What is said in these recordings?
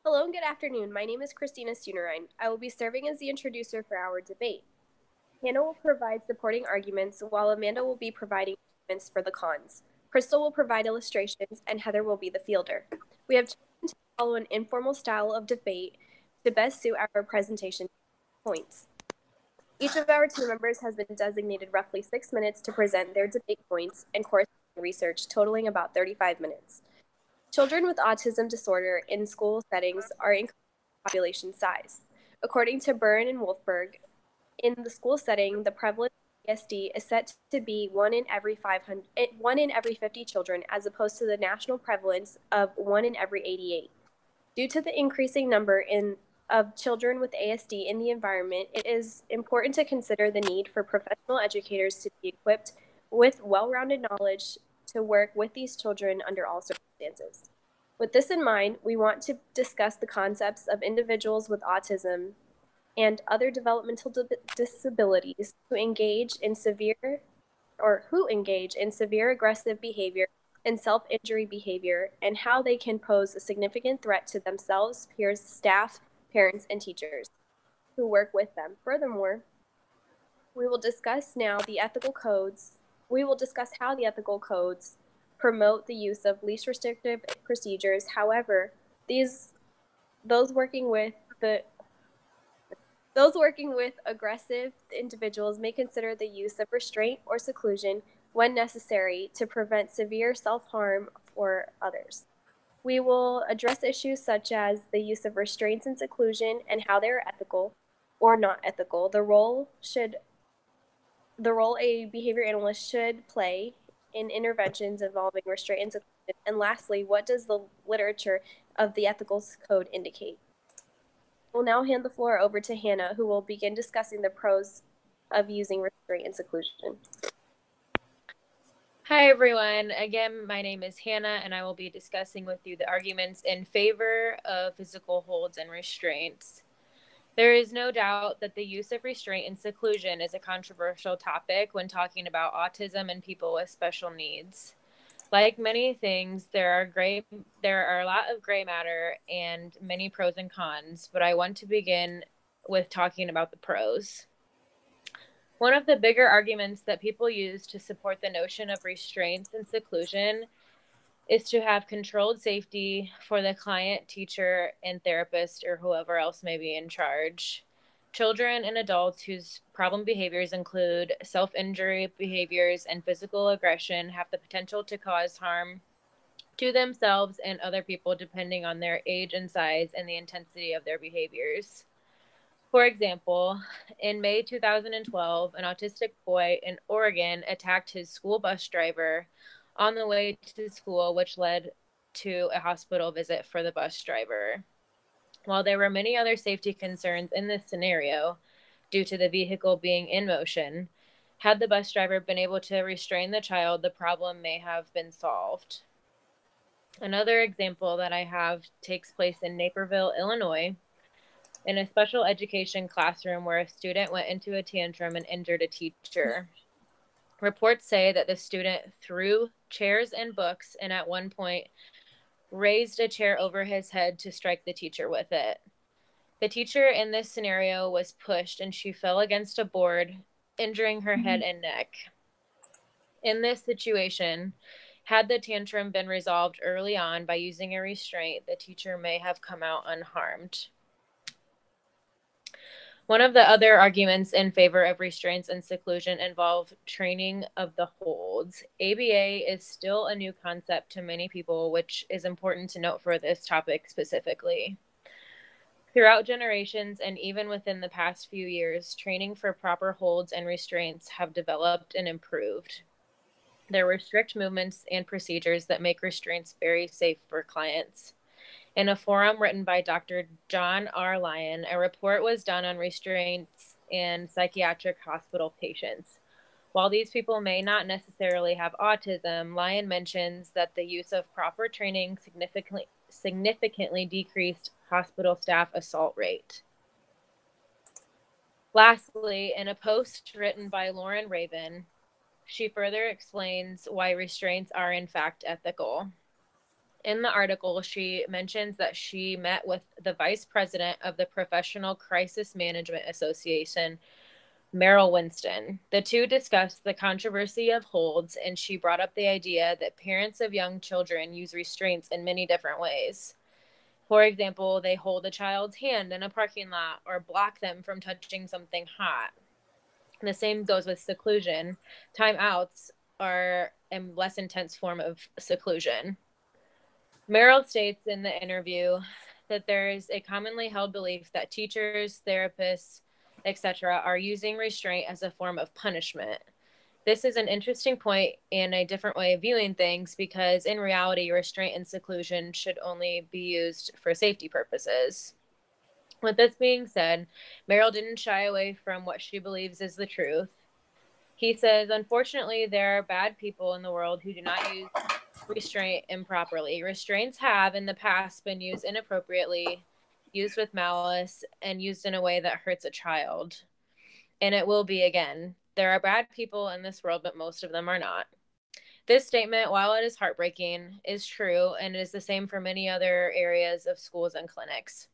Hello and good afternoon. My name is Christina Sunerine. I will be serving as the introducer for our debate. Hannah will provide supporting arguments, while Amanda will be providing arguments for the cons. Crystal will provide illustrations, and Heather will be the fielder. We have chosen to follow an informal style of debate to best suit our presentation points. Each of our team members has been designated roughly 6 minutes to present their debate points and corresponding research, totaling about 35 minutes. Children with autism disorder in school settings are increasing in population size. According to Byrne and Wolfberg, in the school setting, the prevalence of ASD is set to be 1 in every 50 children, as opposed to the national prevalence of 1 in every 88. Due to the increasing number of children with ASD in the environment, it is important to consider the need for professional educators to be equipped with well-rounded knowledge to work with these children under all circumstances. With this in mind, we want to discuss the concepts of individuals with autism and other developmental disabilities who engage in severe aggressive behavior and self-injury behavior, and how they can pose a significant threat to themselves, peers, staff, parents, and teachers who work with them. Furthermore, we will discuss how the ethical codes promote the use of least restrictive procedures. However, those working with aggressive individuals may consider the use of restraint or seclusion when necessary to prevent severe self-harm for others. We will address issues such as the use of restraints and seclusion and how they are ethical or not ethical, the role a behavior analyst should play in interventions involving restraint and seclusion, and lastly, what does the literature of the ethical code indicate? We'll now hand the floor over to Hannah, who will begin discussing the pros of using restraint and seclusion. Hi, everyone. Again, my name is Hannah, and I will be discussing with you the arguments in favor of physical holds and restraints. There is no doubt that the use of restraint and seclusion is a controversial topic when talking about autism and people with special needs. Like many things, there are a lot of gray matter and many pros and cons, but I want to begin with talking about the pros. One of the bigger arguments that people use to support the notion of restraints and seclusion is to have controlled safety for the client, teacher, and therapist, or whoever else may be in charge. Children and adults whose problem behaviors include self-injury behaviors and physical aggression have the potential to cause harm to themselves and other people depending on their age and size and the intensity of their behaviors. For example, in May 2012, an autistic boy in Oregon attacked his school bus driver on the way to school, which led to a hospital visit for the bus driver. While there were many other safety concerns in this scenario, due to the vehicle being in motion, had the bus driver been able to restrain the child, the problem may have been solved. Another example that I have takes place in Naperville, Illinois, in a special education classroom where a student went into a tantrum and injured a teacher. Reports say that the student threw chairs and books and at one point raised a chair over his head to strike the teacher with it. The teacher in this scenario was pushed and she fell against a board, injuring her head and neck. In this situation, had the tantrum been resolved early on by using a restraint, the teacher may have come out unharmed. One of the other arguments in favor of restraints and seclusion involve training of the holds. ABA is still a new concept to many people, which is important to note for this topic specifically. Throughout generations and even within the past few years, training for proper holds and restraints have developed and improved. There were strict movements and procedures that make restraints very safe for clients. In a forum written by Dr. John R. Lyon, a report was done on restraints in psychiatric hospital patients. While these people may not necessarily have autism, Lyon mentions that the use of proper training significantly decreased hospital staff assault rate. Lastly, in a post written by Lauren Raven, she further explains why restraints are in fact ethical. In the article, she mentions that she met with the vice president of the Professional Crisis Management Association, Meryl Winston. The two discussed the controversy of holds, and she brought up the idea that parents of young children use restraints in many different ways. For example, they hold a child's hand in a parking lot or block them from touching something hot. And the same goes with seclusion. Timeouts are a less intense form of seclusion. Meryl states in the interview that there is a commonly held belief that teachers, therapists, etc., are using restraint as a form of punishment. This is an interesting point and a different way of viewing things, because in reality, restraint and seclusion should only be used for safety purposes. With this being said, Meryl didn't shy away from what she believes is the truth. He says, unfortunately, there are bad people in the world who do not use restraint improperly. Restraints have in the past been used inappropriately, used with malice, and used in a way that hurts a child. And it will be again. There are bad people in this world, but most of them are not. This statement, while it is heartbreaking, is true, and it is the same for many other areas of schools and clinics.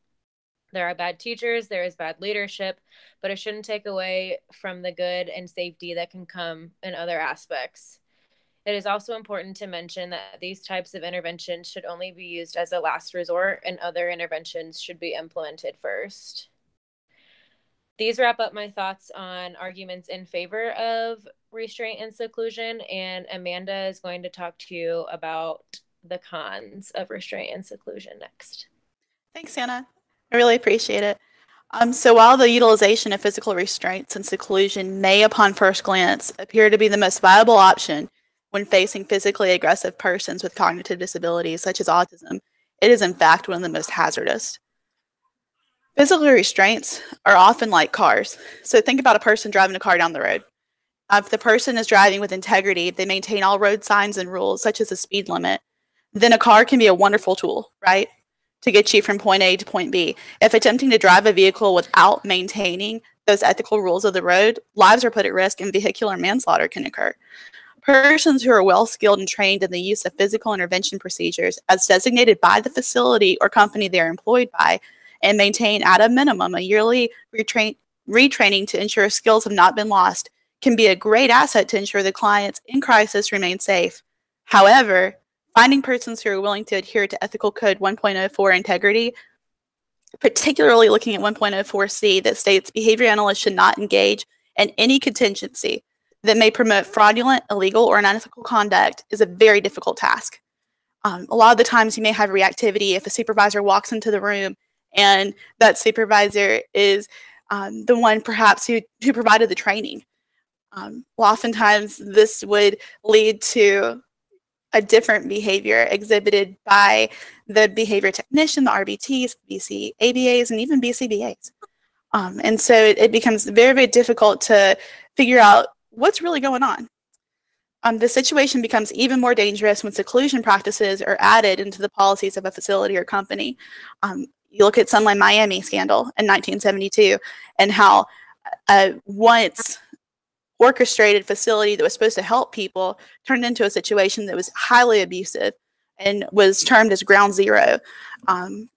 There are bad teachers, there is bad leadership, but it shouldn't take away from the good and safety that can come in other aspects. It is also important to mention that these types of interventions should only be used as a last resort, and other interventions should be implemented first. These wrap up my thoughts on arguments in favor of restraint and seclusion, and Amanda is going to talk to you about the cons of restraint and seclusion next. Thanks, Hannah. I really appreciate it. So while the utilization of physical restraints and seclusion may, upon first glance, appear to be the most viable option when facing physically aggressive persons with cognitive disabilities such as autism, it is in fact one of the most hazardous. Physical restraints are often like cars. So think about a person driving a car down the road. If the person is driving with integrity, they maintain all road signs and rules, such as the speed limit, then a car can be a wonderful tool, right, to get you from point A to point B. If attempting to drive a vehicle without maintaining those ethical rules of the road, lives are put at risk and vehicular manslaughter can occur. Persons who are well skilled and trained in the use of physical intervention procedures as designated by the facility or company they are employed by, and maintain at a minimum a yearly retraining to ensure skills have not been lost, can be a great asset to ensure the clients in crisis remain safe. However, finding persons who are willing to adhere to Ethical Code 1.04 integrity, particularly looking at 1.04c that states behavior analysts should not engage in any contingency that may promote fraudulent, illegal, or unethical conduct, is a very difficult task. A lot of the times you may have reactivity if a supervisor walks into the room and that supervisor is the one perhaps who provided the training. Oftentimes this would lead to a different behavior exhibited by the behavior technician, the RBTs, BCABAs, and even BCBAs. And so it becomes very, very difficult to figure out what's really going on. The situation becomes even more dangerous when seclusion practices are added into the policies of a facility or company. You look at Sunline Miami scandal in 1972 and how once orchestrated facility that was supposed to help people turned into a situation that was highly abusive and was termed as ground zero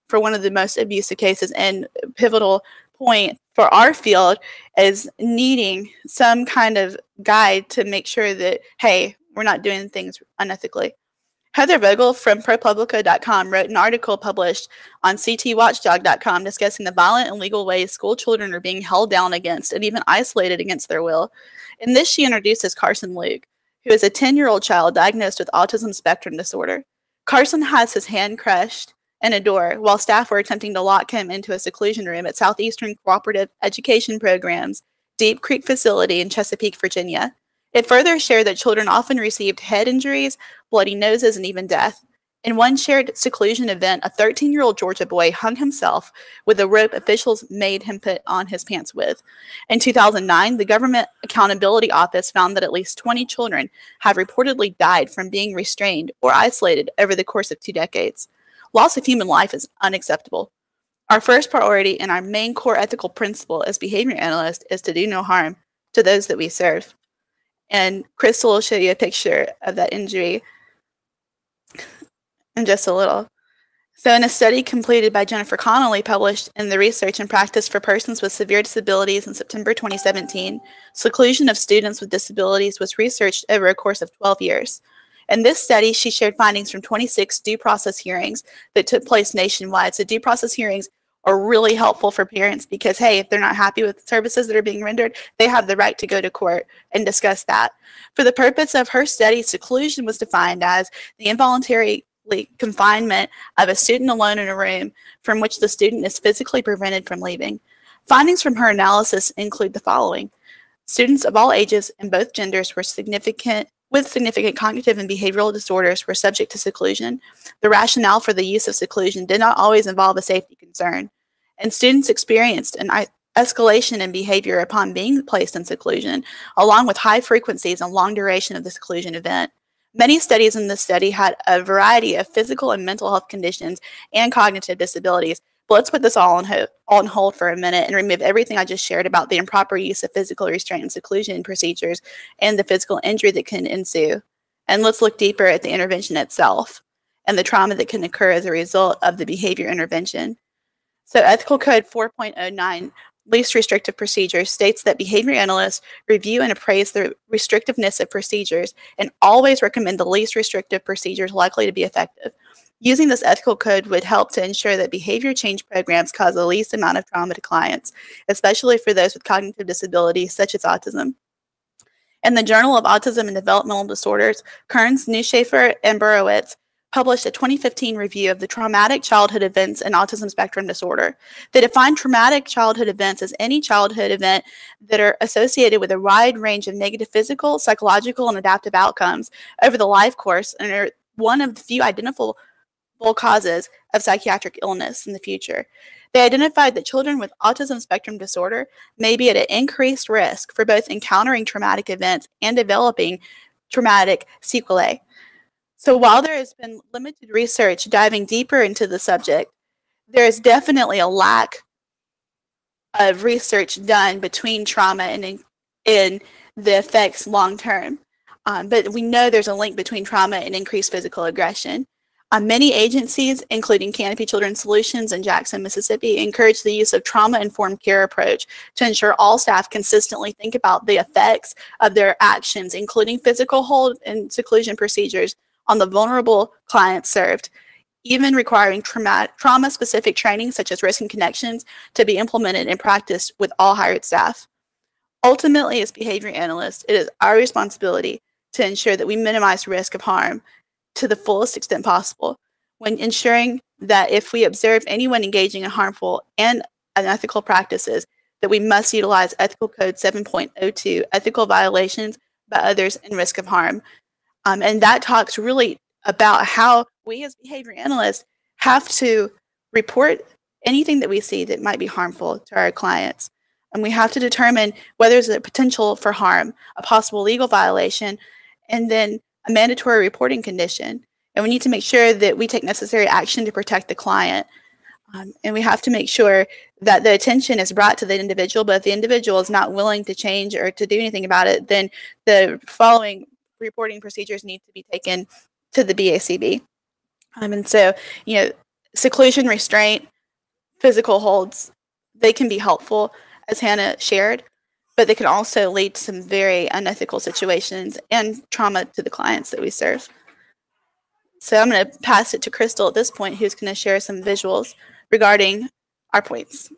for one of the most abusive cases. And pivotal point for our field is needing some kind of guide to make sure that, hey, we're not doing things unethically. Heather Vogel from ProPublica.com wrote an article published on CTWatchdog.com discussing the violent and legal ways school children are being held down against and even isolated against their will. In this, she introduces Carson Luke, who is a 10-year-old child diagnosed with autism spectrum disorder. Carson has his hand crushed in a door while staff were attempting to lock him into a seclusion room at Southeastern Cooperative Education Program's Deep Creek facility in Chesapeake, Virginia. It further shared that children often received head injuries, bloody noses, and even death. In one shared seclusion event, a 13-year-old Georgia boy hung himself with a rope officials made him put on his pants with. In 2009, the Government Accountability Office found that at least 20 children have reportedly died from being restrained or isolated over the course of 2 decades. Loss of human life is unacceptable. Our first priority and our main core ethical principle as behavior analysts is to do no harm to those that we serve. And Crystal will show you a picture of that injury. in just a little. So in a study completed by Jennifer Connolly published in the Research and Practice for Persons with Severe Disabilities in September 2017, seclusion of students with disabilities was researched over a course of 12 years. In this study, she shared findings from 26 due process hearings that took place nationwide. So due process hearings are really helpful for parents because, hey, if they're not happy with services that are being rendered, they have the right to go to court and discuss that. For the purpose of her study, seclusion was defined as the involuntary confinement of a student alone in a room from which the student is physically prevented from leaving. Findings from her analysis include the following. Students of all ages and both genders with significant cognitive and behavioral disorders were subject to seclusion. The rationale for the use of seclusion did not always involve a safety concern, and students experienced an escalation in behavior upon being placed in seclusion, along with high frequencies and long duration of the seclusion event. Many studies in this study had a variety of physical and mental health conditions and cognitive disabilities. But let's put this all on hold for a minute and remove everything I just shared about the improper use of physical restraint and seclusion procedures and the physical injury that can ensue. And let's look deeper at the intervention itself and the trauma that can occur as a result of the behavior intervention. So Ethical Code 4.09, Least Restrictive Procedures, states that behavior analysts review and appraise the restrictiveness of procedures and always recommend the least restrictive procedures likely to be effective. Using this ethical code would help to ensure that behavior change programs cause the least amount of trauma to clients, especially for those with cognitive disabilities such as autism. In the Journal of Autism and Developmental Disorders, Kearns, Neuschafer, and Borowitz published a 2015 review of the traumatic childhood events in autism spectrum disorder. They define traumatic childhood events as any childhood event that are associated with a wide range of negative physical, psychological, and adaptive outcomes over the life course and are one of the few identifiable causes of psychiatric illness in the future. They identified that children with autism spectrum disorder may be at an increased risk for both encountering traumatic events and developing traumatic sequelae. So while there has been limited research diving deeper into the subject, there is definitely a lack of research done between trauma and in the effects long term. But we know there's a link between trauma and increased physical aggression. Many agencies, including Canopy Children's Solutions in Jackson, Mississippi, encourage the use of trauma-informed care approach to ensure all staff consistently think about the effects of their actions, including physical hold and seclusion procedures, on the vulnerable clients served, even requiring trauma-specific training such as risk and connections to be implemented and practiced with all hired staff. Ultimately, as behavior analysts, it is our responsibility to ensure that we minimize risk of harm to the fullest extent possible when ensuring that if we observe anyone engaging in harmful and unethical practices, that we must utilize Ethical Code 7.02, ethical violations by others and risk of harm. And that talks really about how we as behavior analysts have to report anything that we see that might be harmful to our clients. And we have to determine whether there's a potential for harm, a possible legal violation, and then a mandatory reporting condition. And we need to make sure that we take necessary action to protect the client. And we have to make sure that the attention is brought to the individual, but if the individual is not willing to change or to do anything about it, then the following reporting procedures need to be taken to the BACB. And so, seclusion, restraint, physical holds, they can be helpful, as Hannah shared, but they can also lead to some very unethical situations and trauma to the clients that we serve. So I'm going to pass it to Crystal at this point, who's going to share some visuals regarding our points.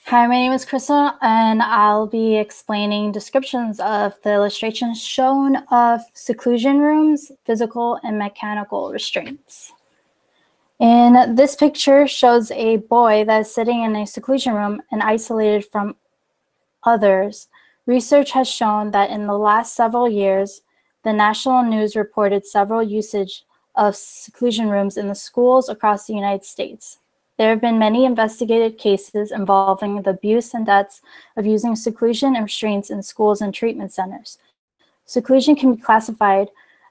Hi, my name is Crystal, and I'll be explaining descriptions of the illustrations shown of seclusion rooms, physical and mechanical restraints. And this picture shows a boy that is sitting in a seclusion room and isolated from others. Research has shown that in the last several years, the national news reported several usage of seclusion rooms in the schools across the United States. There have been many investigated cases involving the abuse and deaths of using seclusion and restraints in schools and treatment centers. Seclusion can be classified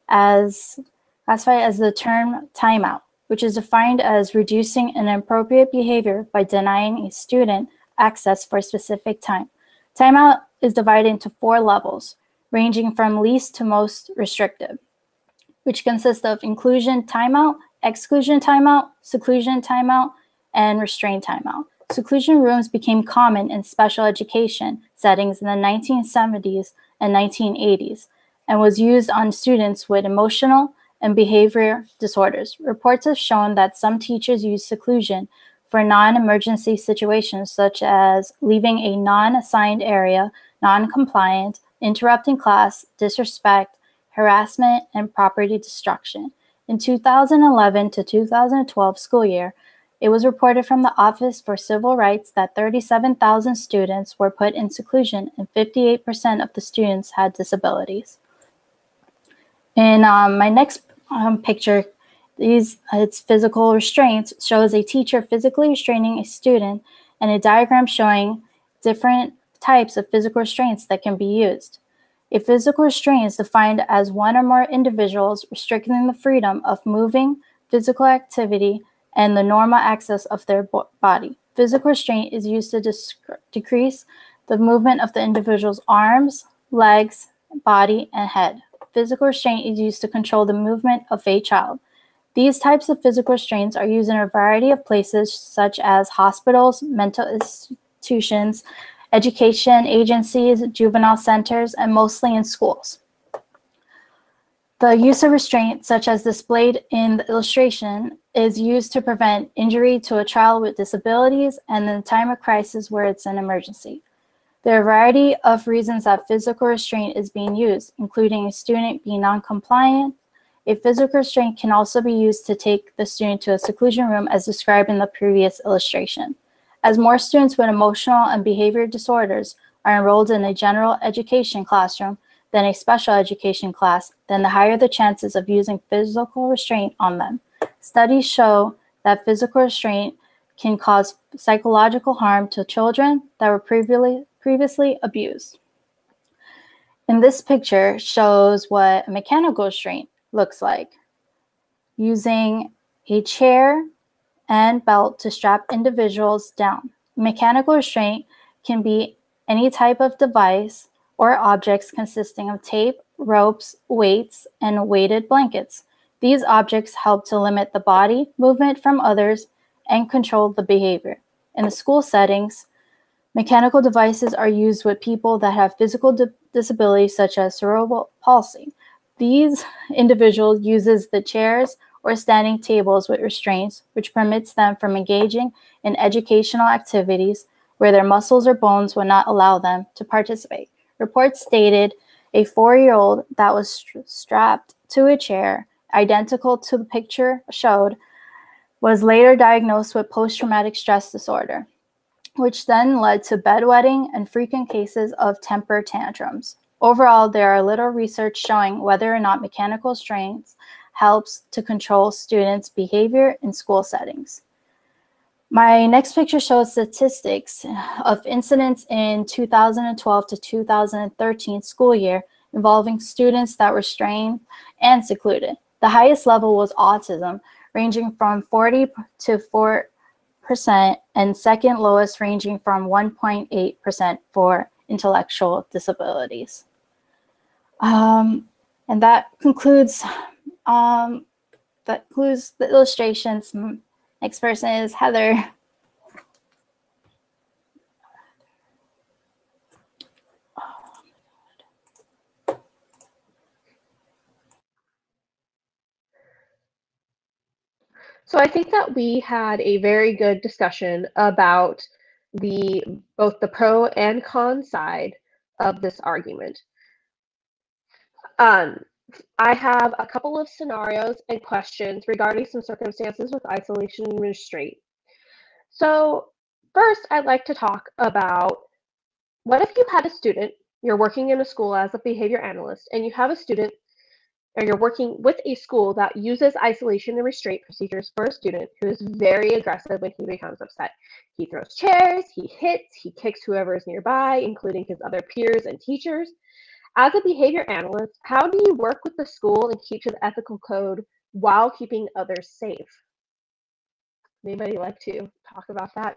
as the term timeout, which is defined as reducing inappropriate behavior by denying a student access for a specific time. Timeout is divided into 4 levels: ranging from least to most restrictive, which consist of inclusion timeout, exclusion timeout, seclusion timeout, and restraint timeout. Seclusion rooms became common in special education settings in the 1970s and 1980s and was used on students with emotional and behavior disorders. Reports have shown that some teachers use seclusion for non-emergency situations such as leaving a non-assigned area, non-compliant, interrupting class, disrespect, harassment, and property destruction. In 2011 to 2012 school year, it was reported from the Office for Civil Rights that 37,000 students were put in seclusion and 58% of the students had disabilities. In my next picture, it's physical restraints, shows a teacher physically restraining a student and a diagram showing different types of physical restraints that can be used. A physical restraint is defined as one or more individuals restricting the freedom of moving, physical activity, and the normal access of their body. Physical restraint is used to decrease the movement of the individual's arms, legs, body, and head. Physical restraint is used to control the movement of a child. These types of physical restraints are used in a variety of places such as hospitals, mental institutions, education agencies, juvenile centers, and mostly in schools. The use of restraint, such as displayed in the illustration, is used to prevent injury to a child with disabilities and in a time of crisis where it's an emergency. There are a variety of reasons that physical restraint is being used, including a student being non-compliant. A physical restraint can also be used to take the student to a seclusion room as described in the previous illustration. As more students with emotional and behavior disorders are enrolled in a general education classroom than a special education class, then the higher the chances of using physical restraint on them. Studies show that physical restraint can cause psychological harm to children that were previously abused. In this picture shows what a mechanical restraint looks like, using a chair and belt to strap individuals down. Mechanical restraint can be any type of device or objects consisting of tape, ropes, weights, and weighted blankets. These objects help to limit the body movement from others and control the behavior. In the school settings, mechanical devices are used with people that have physical disabilities such as cerebral palsy. These individuals uses the chairs or standing tables with restraints, which permits them from engaging in educational activities where their muscles or bones would not allow them to participate. Reports stated a 4-year-old that was strapped to a chair, identical to the picture showed, was later diagnosed with post-traumatic stress disorder, which then led to bedwetting and frequent cases of temper tantrums. Overall, there are little research showing whether or not mechanical restraints helps to control students' behavior in school settings. My next picture shows statistics of incidents in 2012 to 2013 school year involving students that were restrained and secluded. The highest level was autism, ranging from 40 to 4%, and second lowest ranging from 1.8% for intellectual disabilities. And that concludes the illustrations. Next person is Heather. So I think that we had a very good discussion about both the pro and con side of this argument. I have a couple of scenarios and questions regarding some circumstances with isolation and restraint. So first, I'd like to talk about what if you had a student, you're working in a school as a behavior analyst, and you have a student, or you're working with a school that uses isolation and restraint procedures for a student who is very aggressive when he becomes upset. He throws chairs, he hits, he kicks whoever is nearby, including his other peers and teachers. As a behavior analyst, how do you work with the school and keep to the ethical code while keeping others safe? Anybody like to talk about that?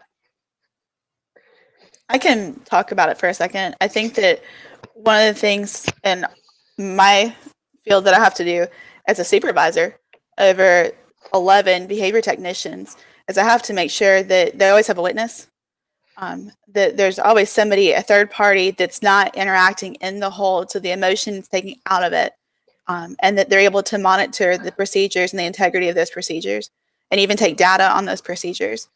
I can talk about it for a second. I think that one of the things in my field that I have to do as a supervisor over 11 behavior technicians is I have to make sure that they always have a witness, that there's always somebody, a third party, that's not interacting in the hold, so the emotion is taken out of it, and that they're able to monitor the procedures and the integrity of those procedures, and even take data on those procedures,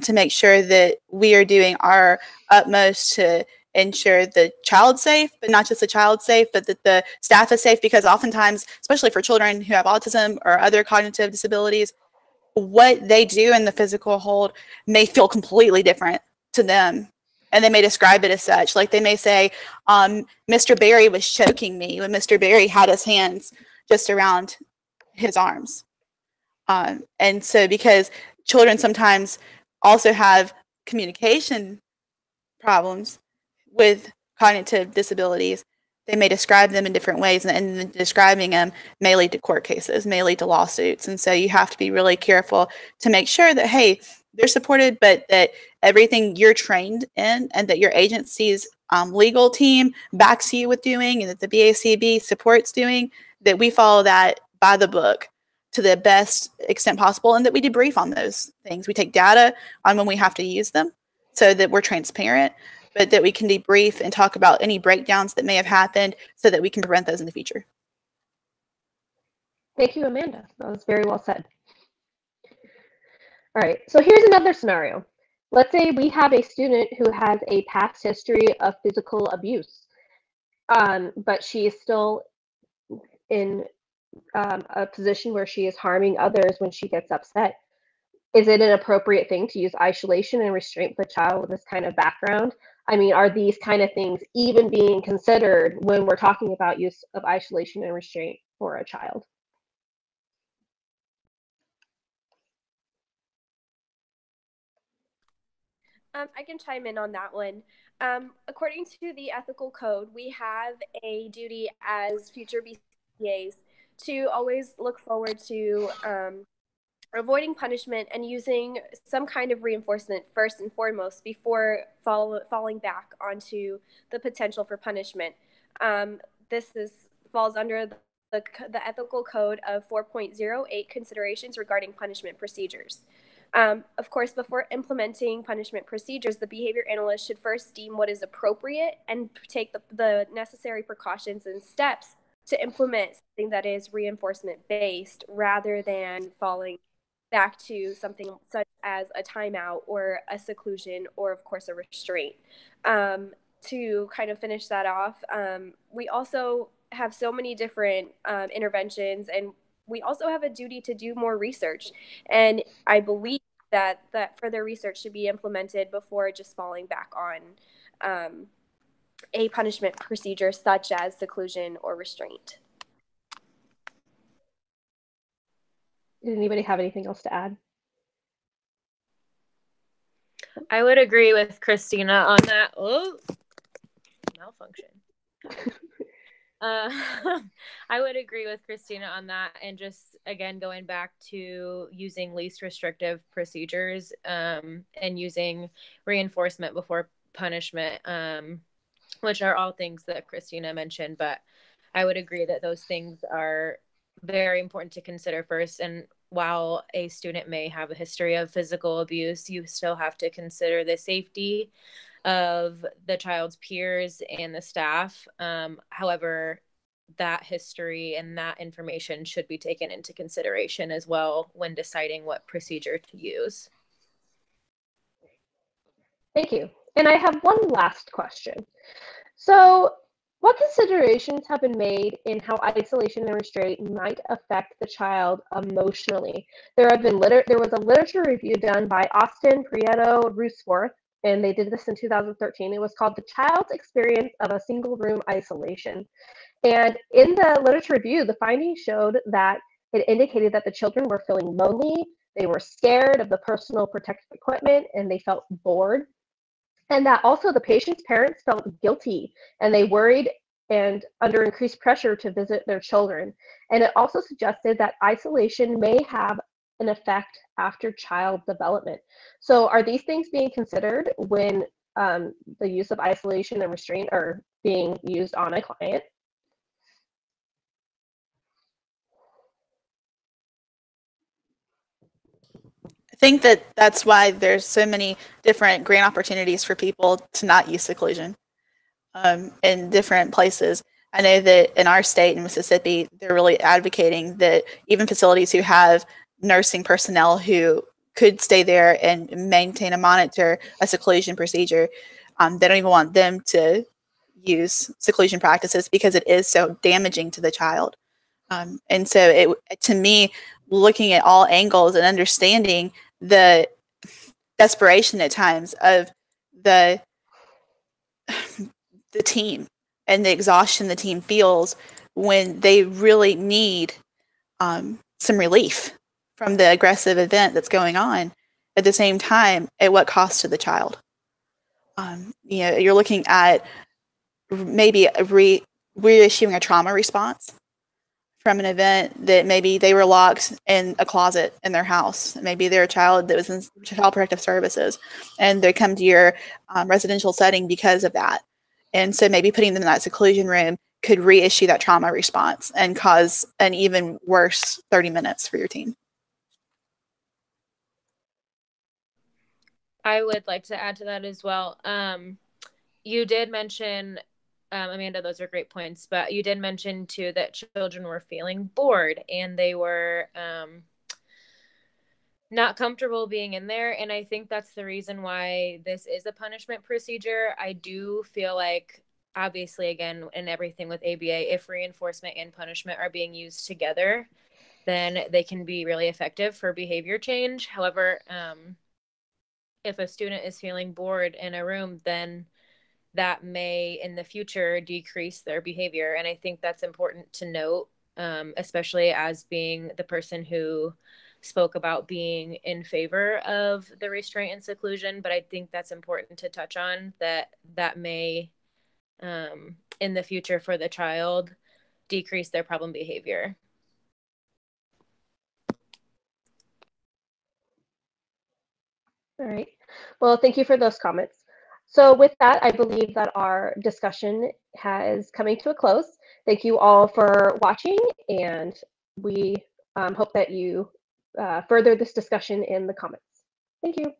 to make sure that we are doing our utmost to ensure the child's safe, but not just the child safe, but that the staff is safe, because oftentimes, especially for children who have autism or other cognitive disabilities, what they do in the physical hold may feel completely different to them, and they may describe it as such. Like they may say, Mr. Barry was choking me when Mr. Barry had his hands just around his arms. And so because children sometimes also have communication problems with cognitive disabilities, they may describe them in different ways, and describing them may lead to court cases, may lead to lawsuits. And so you have to be really careful to make sure that, hey, they're supported, but that everything you're trained in and that your agency's legal team backs you with doing, and that the BACB supports doing, that we follow that by the book to the best extent possible, and that we debrief on those things. We take data on when we have to use them so that we're transparent, but that we can debrief and talk about any breakdowns that may have happened so that we can prevent those in the future. Thank you, Amanda. That was very well said. All right, so here's another scenario. Let's say we have a student who has a past history of physical abuse, but she is still in a position where she is harming others when she gets upset. Is it an appropriate thing to use isolation and restraint with a child with this kind of background? I mean, are these kind of things even being considered when we're talking about use of isolation and restraint for a child? I can chime in on that one. According to the ethical code, we have a duty as future BCAs to always look forward to avoiding punishment and using some kind of reinforcement first and foremost before falling back onto the potential for punishment. Falls under the ethical code of 4.08 considerations regarding punishment procedures. Of course, before implementing punishment procedures, the behavior analyst should first deem what is appropriate and take the necessary precautions and steps to implement something that is reinforcement based rather than falling back to something such as a timeout or a seclusion or, of course, a restraint. To kind of finish that off, we also have so many different interventions, and we also have a duty to do more research. And I believe that further research should be implemented before just falling back on a punishment procedure such as seclusion or restraint. Did anybody have anything else to add? I would agree with Christina on that. Oh, malfunction. I would agree with Christina on that, and just again going back to using least restrictive procedures and using reinforcement before punishment, which are all things that Christina mentioned, but I would agree that those things are very important to consider first. And while a student may have a history of physical abuse, you still have to consider the safety of the child's peers and the staff. However, that history and that information should be taken into consideration as well when deciding what procedure to use. Thank you. And I have one last question. So, what considerations have been made in how isolation and restraint might affect the child emotionally? There was a literature review done by Austin, Prieto, Roosforth, and they did this in 2013. It was called The Child's Experience of a Single Room Isolation. And in the literature review, the findings showed that it indicated that the children were feeling lonely, they were scared of the personal protective equipment, and they felt bored. And that also the patient's parents felt guilty and they worried and under increased pressure to visit their children. And it also suggested that isolation may have an effect after child development. So are these things being considered when the use of isolation and restraint are being used on a client. I think that that's why there's so many different grant opportunities for people to not use seclusion in different places. I know that in our state, in Mississippi, they're really advocating that even facilities who have nursing personnel who could stay there and maintain and monitor a seclusion procedure, they don't even want them to use seclusion practices because it is so damaging to the child. And so to me, looking at all angles and understanding the desperation at times of the team and the exhaustion the team feels when they really need some relief from the aggressive event that's going on, at the same time, at what cost to the child? You're looking at maybe reissuing a trauma response from an event that maybe they were locked in a closet in their house. Maybe they're a child that was in Child Protective Services, and they come to your residential setting because of that. And so maybe putting them in that seclusion room could reissue that trauma response and cause an even worse 30 minutes for your team. I would like to add to that as well. You did mention, Amanda, those are great points, but you did mention too that children were feeling bored and they were not comfortable being in there. And I think that's the reason why this is a punishment procedure. I do feel like, obviously, again, in everything with ABA, if reinforcement and punishment are being used together, then they can be really effective for behavior change. However, if a student is feeling bored in a room, then that may in the future decrease their behavior. And I think that's important to note, especially as being the person who spoke about being in favor of the restraint and seclusion. But I think that's important to touch on, that may in the future for the child decrease their problem behavior. All right. Well, thank you for those comments. So with that, I believe that our discussion has coming to a close. Thank you all for watching, and we hope that you further this discussion in the comments. Thank you.